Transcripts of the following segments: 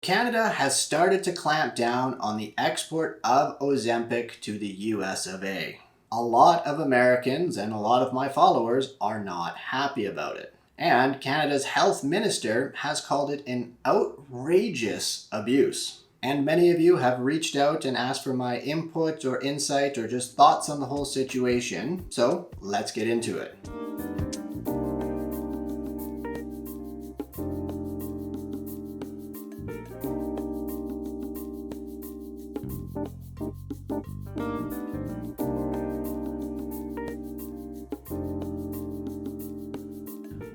Canada has started to clamp down on the export of Ozempic to the US of A. A lot of Americans and a lot of my followers are not happy about it. And Canada's health minister has called it an outrageous abuse. And many of you have reached out and asked for my input or insight or just thoughts on the whole situation. So let's get into it.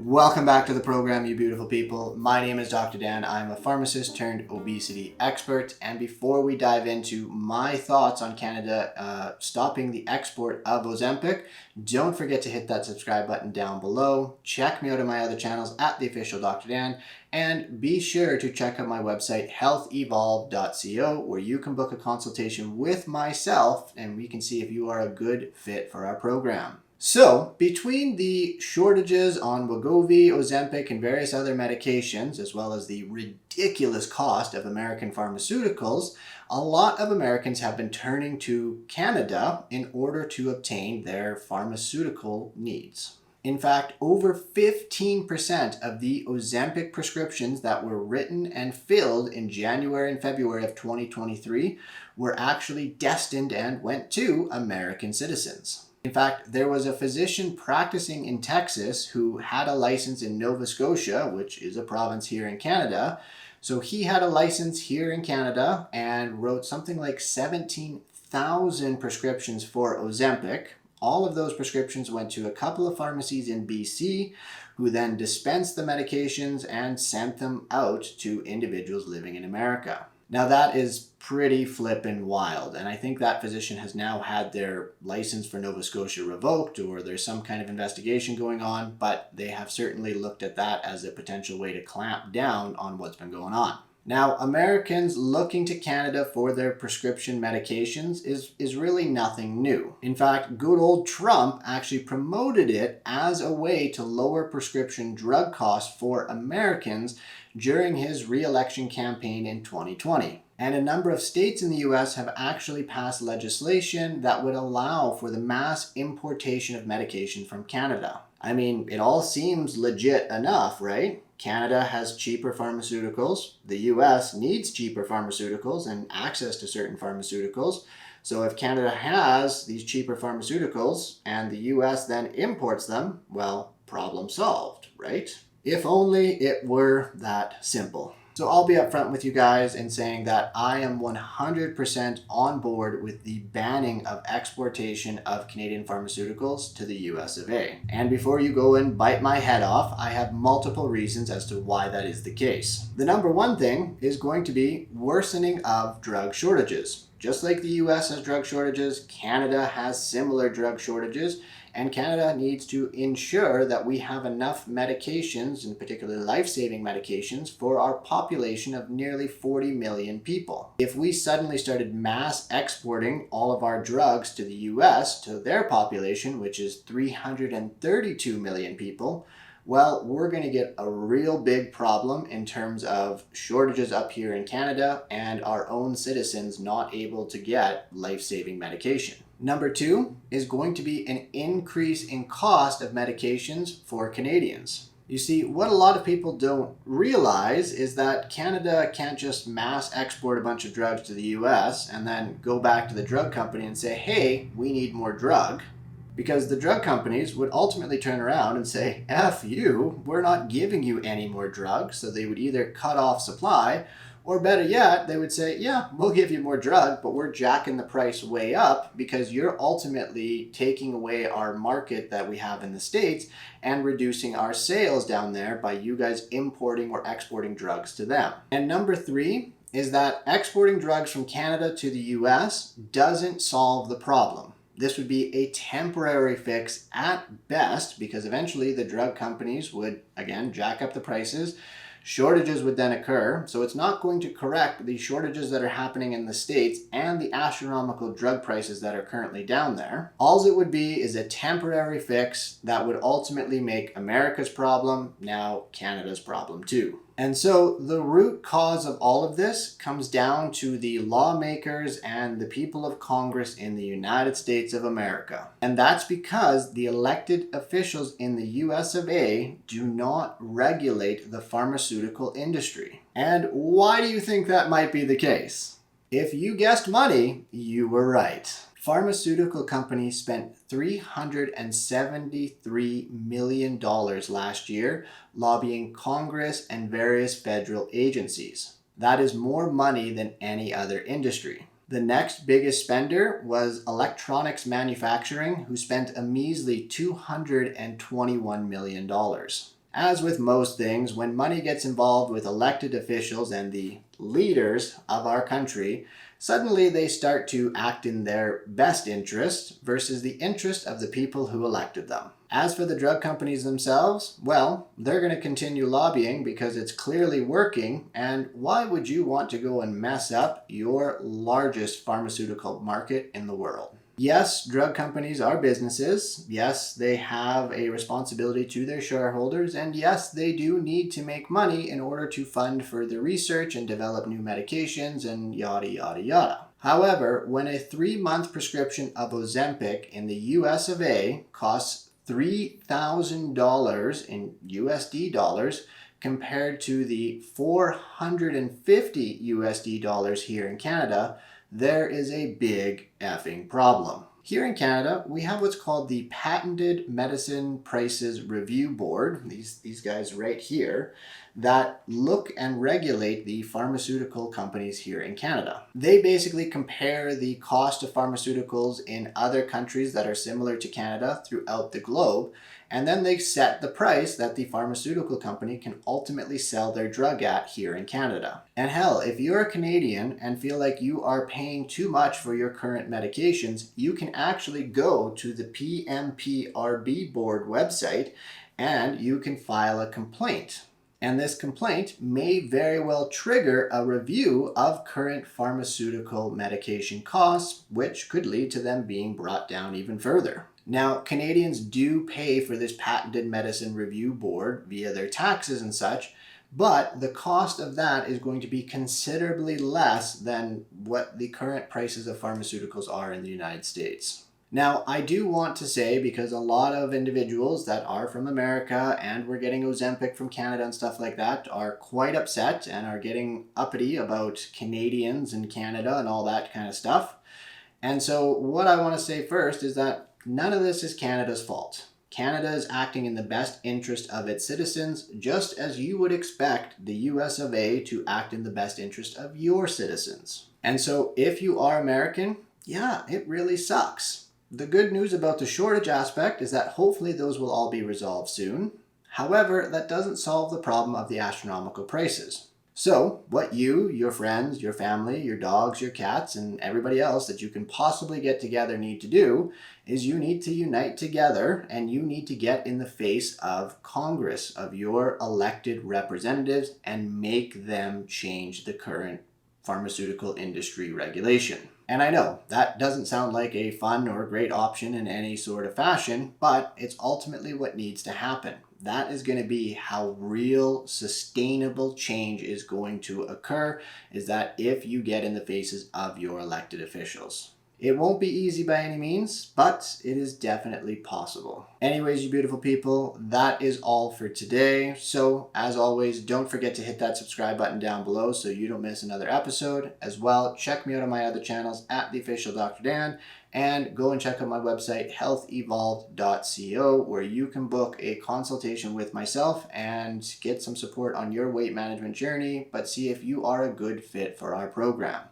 Welcome back to the program, you beautiful people. My name is Dr. Dan. I'm a pharmacist turned obesity expert. And before we dive into my thoughts on Canada stopping the export of Ozempic, don't forget to hit that subscribe button down below. Check me out on my other channels at the official Dr. Dan. And be sure to check out my website, healthevolve.co, where you can book a consultation with myself and we can see if you are a good fit for our program. So, between the shortages on Wegovy, Ozempic, and various other medications, as well as the ridiculous cost of American pharmaceuticals, a lot of Americans have been turning to Canada in order to obtain their pharmaceutical needs. In fact, over 15% of the Ozempic prescriptions that were written and filled in January and February of 2023 were actually destined and went to American citizens. In fact, there was a physician practicing in Texas who had a license in Nova Scotia, which is a province here in Canada. So he had a license here in Canada and wrote something like 17,000 prescriptions for Ozempic. All of those prescriptions went to a couple of pharmacies in BC, who then dispensed the medications and sent them out to individuals living in America. Now that is pretty flippin' wild, and I think that physician has now had their license for Nova Scotia revoked, or there's some kind of investigation going on, but they have certainly looked at that as a potential way to clamp down on what's been going on. Now, Americans looking to Canada for their prescription medications is really nothing new. In fact, good old Trump actually promoted it as a way to lower prescription drug costs for Americans during his re-election campaign in 2020. And a number of states in the US have actually passed legislation that would allow for the mass importation of medication from Canada. I mean, it all seems legit enough, right? Canada has cheaper pharmaceuticals. The US needs cheaper pharmaceuticals and access to certain pharmaceuticals. So if Canada has these cheaper pharmaceuticals and the US then imports them, well, problem solved, right? If only it were that simple. So I'll be upfront with you guys in saying that I am 100% on board with the banning of exportation of Canadian pharmaceuticals to the US of A. And before you go and bite my head off, I have multiple reasons as to why that is the case. The number one thing is going to be worsening of drug shortages. Just like the US has drug shortages, Canada has similar drug shortages. And Canada needs to ensure that we have enough medications, in particular life-saving medications, for our population of nearly 40 million people. If we suddenly started mass exporting all of our drugs to the US, to their population, which is 332 million people, well, we're going to get a real big problem in terms of shortages up here in Canada and our own citizens not able to get life-saving medication. Number two is going to be an increase in cost of medications for Canadians. You see, what a lot of people don't realize is that Canada can't just mass export a bunch of drugs to the US and then go back to the drug company and say, hey, we need more drug. Because the drug companies would ultimately turn around and say, F you, we're not giving you any more drugs. So they would either cut off supply, or better yet, they would say, yeah, we'll give you more drug, but we're jacking the price way up because you're ultimately taking away our market that we have in the States and reducing our sales down there by you guys importing or exporting drugs to them. And number three is that exporting drugs from Canada to the US doesn't solve the problem. This would be a temporary fix at best because eventually the drug companies would, again, jack up the prices. Shortages would then occur, so it's not going to correct the shortages that are happening in the States and the astronomical drug prices that are currently down there. All it would be is a temporary fix that would ultimately make America's problem now Canada's problem too. And so the root cause of all of this comes down to the lawmakers and the people of Congress in the United States of America. And that's because the elected officials in the US of A do not regulate the pharmaceutical industry. And why do you think that might be the case? If you guessed money, you were right. Pharmaceutical companies spent $373 million last year lobbying Congress and various federal agencies. That is more money than any other industry. The next biggest spender was electronics manufacturing, who spent a measly $221 million. As with most things, when money gets involved with elected officials and the leaders of our country, suddenly they start to act in their best interest versus the interest of the people who elected them. As for the drug companies themselves, well, they're going to continue lobbying because it's clearly working, and why would you want to go and mess up your largest pharmaceutical market in the world? Yes, drug companies are businesses. Yes, they have a responsibility to their shareholders. And yes, they do need to make money in order to fund further research and develop new medications and yada, yada, yada. However, when a 3-month prescription of Ozempic in the US of A costs $3,000 in USD dollars compared to the $450 USD dollars here in Canada, there is a big effing problem. Here in Canada, we have what's called the Patented Medicine Prices Review Board, these guys right here, that look and regulate the pharmaceutical companies here in Canada. They basically compare the cost of pharmaceuticals in other countries that are similar to Canada throughout the globe, and then they set the price that the pharmaceutical company can ultimately sell their drug at here in Canada. And hell, if you're a Canadian and feel like you are paying too much for your current medications, you can actually go to the PMPRB board website and you can file a complaint. And this complaint may very well trigger a review of current pharmaceutical medication costs, which could lead to them being brought down even further. Now, Canadians do pay for this Patented Medicine Review Board via their taxes and such, but the cost of that is going to be considerably less than what the current prices of pharmaceuticals are in the United States. Now, I do want to say, because a lot of individuals that are from America and were getting Ozempic from Canada and stuff like that are quite upset and are getting uppity about Canadians and Canada and all that kind of stuff. And so what I want to say first is that none of this is Canada's fault. Canada is acting in the best interest of its citizens, just as you would expect the US of A to act in the best interest of your citizens. And so if you are American, yeah, it really sucks. The good news about the shortage aspect is that hopefully those will all be resolved soon. However, that doesn't solve the problem of the astronomical prices. So, what you, your friends, your family, your dogs, your cats, and everybody else that you can possibly get together need to do is you need to unite together and you need to get in the face of Congress, of your elected representatives, and make them change the current pharmaceutical industry regulation. And I know that doesn't sound like a fun or great option in any sort of fashion, but it's ultimately what needs to happen. That is going to be how real sustainable change is going to occur, is that if you get in the faces of your elected officials. It won't be easy by any means, but it is definitely possible. Anyways, you beautiful people, that is all for today. So, as always, don't forget to hit that subscribe button down below so you don't miss another episode. As well, check me out on my other channels at The Official Dr. Dan, and go and check out my website, healthevolved.co, where you can book a consultation with myself and get some support on your weight management journey, but see if you are a good fit for our program.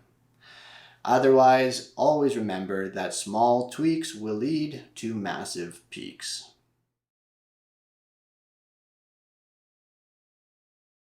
Otherwise, always remember that small tweaks will lead to massive peaks.